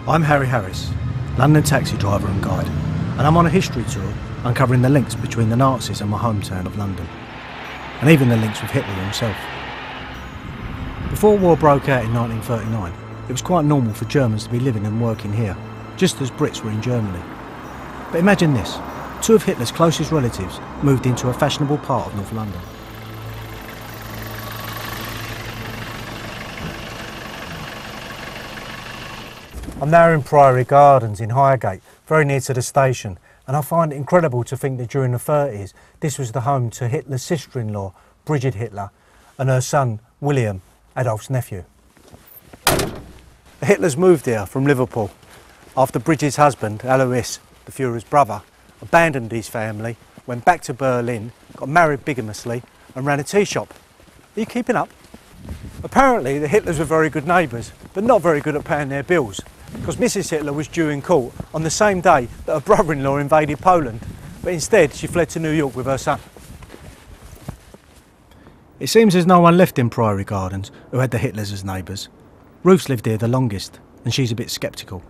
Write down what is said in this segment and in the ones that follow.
I'm Harry Harris, London taxi driver and guide, and I'm on a history tour uncovering the links between the Nazis and my hometown of London, and even the links with Hitler himself. Before war broke out in 1939, it was quite normal for Germans to be living and working here, just as Brits were in Germany. But imagine this, two of Hitler's closest relatives moved into a fashionable part of North London. I'm now in Priory Gardens in Highgate, very near to the station, and I find it incredible to think that during the 30s this was the home to Hitler's sister-in-law, Brigitte Hitler, and her son, William, Adolf's nephew. The Hitlers moved here from Liverpool after Brigitte's husband, Alois, the Führer's brother, abandoned his family, went back to Berlin, got married bigamously and ran a tea shop. Are you keeping up? Apparently the Hitlers were very good neighbours, but not very good at paying their bills, because Mrs Hitler was due in court on the same day that her brother-in-law invaded Poland, but instead she fled to New York with her son. It seems there's no one left in Priory Gardens who had the Hitlers as neighbours. Ruth's lived here the longest, and she's a bit sceptical.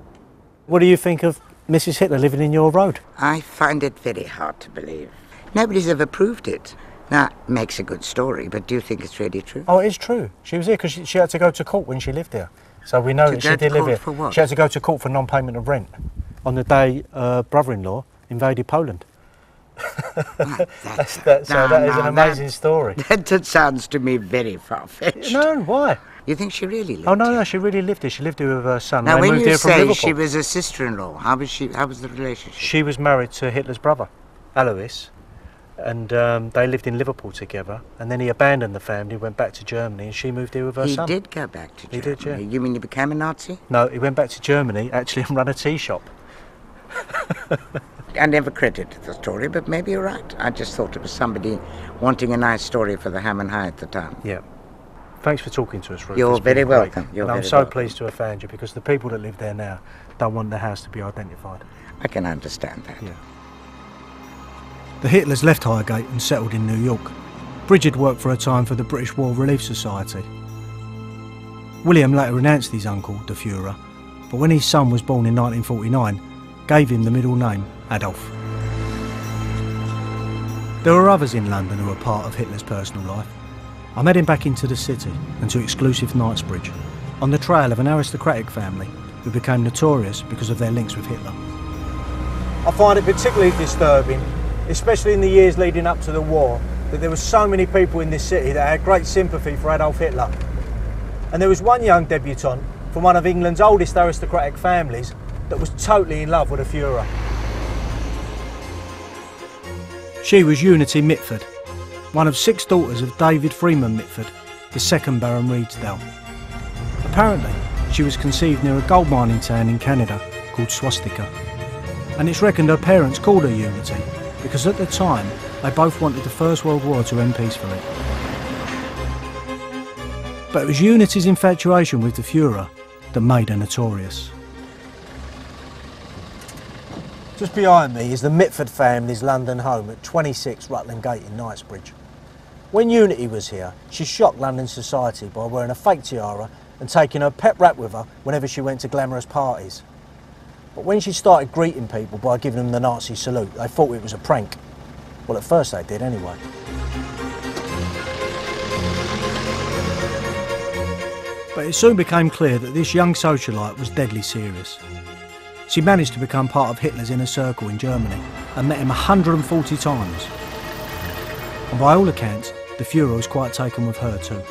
What do you think of Mrs Hitler living in your road? I find it very hard to believe. Nobody's ever proved it. That makes a good story, but do you think it's really true? Oh, it is true. She was here because she had to go to court when she lived here. So we know that she did live here. For what? She had to go to court for non-payment of rent on the day her brother-in-law invaded Poland. That is an amazing story. That sounds to me very far-fetched. No, why? You think she really lived here? Oh, no, here? no, she really lived here. She lived here with her son. Now, they when moved you here from say Liverpool. she was a sister-in-law, how was the relationship? She was married to Hitler's brother, Alois, and they lived in Liverpool together, and then he abandoned the family, went back to Germany, and she moved here with her son. He did go back to Germany? He did, yeah. You mean he became a Nazi? No, he went back to Germany, actually, and ran a tea shop. I never credited the story, but maybe you're right. I just thought it was somebody wanting a nice story for the Ham and High at the time. Yeah. Thanks for talking to us, Ruth. You're very welcome. I'm so pleased to have found you, because the people that live there now don't want the house to be identified. I can understand that. Yeah. The Hitlers left Highgate and settled in New York. Brigitte worked for a time for the British War Relief Society. William later renounced his uncle, the Führer, but when his son was born in 1949, gave him the middle name Adolf. There were others in London who were part of Hitler's personal life. I'm heading back into the city and to exclusive Knightsbridge, on the trail of an aristocratic family who became notorious because of their links with Hitler. I find it particularly disturbing, especially in the years leading up to the war, that there were so many people in this city that had great sympathy for Adolf Hitler. And there was one young debutante from one of England's oldest aristocratic families that was totally in love with the Führer. She was Unity Mitford, one of 6 daughters of David Freeman Mitford, the 2nd Baron Redesdale. Apparently, she was conceived near a gold mining town in Canada called Swastika, and it's reckoned her parents called her Unity because at the time they both wanted the First World War to end peacefully. But it was Unity's infatuation with the Führer that made her notorious. Just behind me is the Mitford family's London home at 26 Rutland Gate in Knightsbridge. When Unity was here, she shocked London society by wearing a fake tiara and taking her pet rat with her whenever she went to glamorous parties. But when she started greeting people by giving them the Nazi salute, they thought it was a prank. Well, at first they did anyway. But it soon became clear that this young socialite was deadly serious. She managed to become part of Hitler's inner circle in Germany and met him 140 times. And by all accounts, the Führer was quite taken with her too.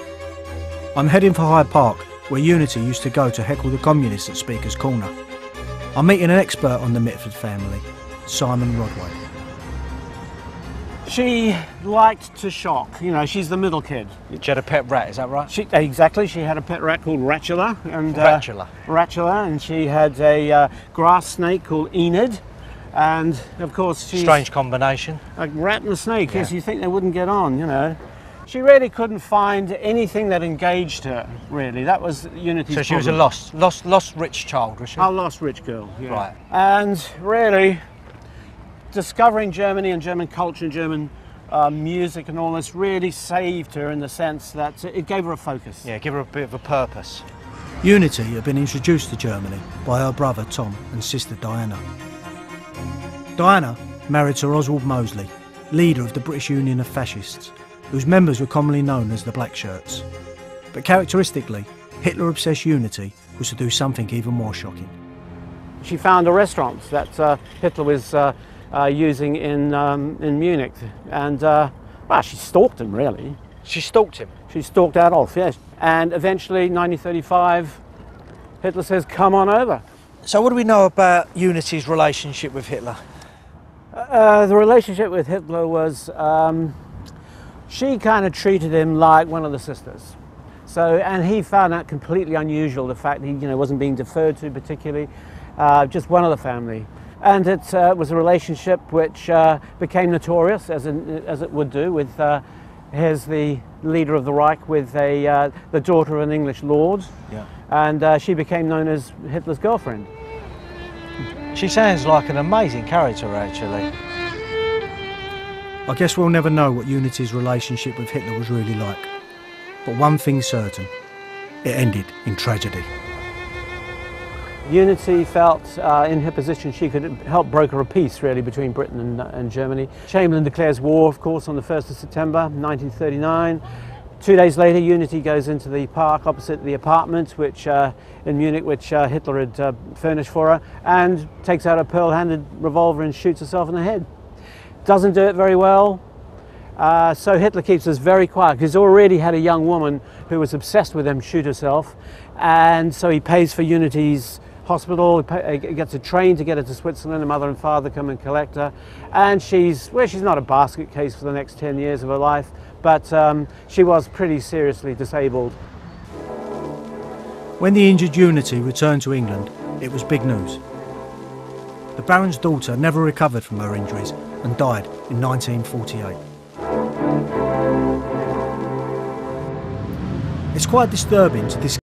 I'm heading for Hyde Park, where Unity used to go to heckle the communists at Speaker's Corner. I'm meeting an expert on the Mitford family, Simon Rodway. She liked to shock. You know, she's the middle kid. She had a pet rat, is that right? Exactly. She had a pet rat called Ratula. Ratula, and she had a grass snake called Enid. And, of course, she's... Strange combination. A rat and a snake, yes, you think they wouldn't get on, you know. She really couldn't find anything that engaged her, really. That was Unity's So she was a lost rich child, was she? A lost rich girl, yeah. Right. And, really, discovering Germany and German culture and German music and all this really saved her in the sense that it gave her a focus. Yeah, give her a bit of a purpose. Unity had been introduced to Germany by her brother Tom and sister Diana. Diana married Sir Oswald Mosley, leader of the British Union of Fascists, whose members were commonly known as the Black Shirts. But characteristically, Hitler-obsessed Unity was to do something even more shocking. She found a restaurant that Hitler was using in Munich, and well, she stalked him, really. She stalked him? She stalked Adolf, yes. And eventually, 1935, Hitler says, come on over. So what do we know about Unity's relationship with Hitler? The relationship with Hitler was, she kind of treated him like one of the sisters. So, and he found that completely unusual, the fact that he wasn't being deferred to particularly, just one of the family. And it was a relationship which became notorious, as it would do, with here's the leader of the Reich with the daughter of an English lord. Yeah. And she became known as Hitler's girlfriend. She sounds like an amazing character, actually. I guess we'll never know what Unity's relationship with Hitler was really like. But one thing's certain, it ended in tragedy. Unity felt in her position she could help broker a peace really between Britain and Germany. Chamberlain declares war, of course, on the 1st of September 1939. 2 days later, Unity goes into the park opposite the apartment which in Munich, which Hitler had furnished for her, and takes out a pearl-handled revolver and shoots herself in the head. Doesn't do it very well. So Hitler keeps us very quiet because he's already had a young woman who was obsessed with him shoot herself, and so he pays for Unity's hospital. He gets a train to get her to Switzerland. Her mother and father come and collect her, and she's not a basket case for the next 10 years of her life, but she was pretty seriously disabled. When the injured Unity returned to England, it was big news. The Baron's daughter never recovered from her injuries and died in 1948. It's quite disturbing to discover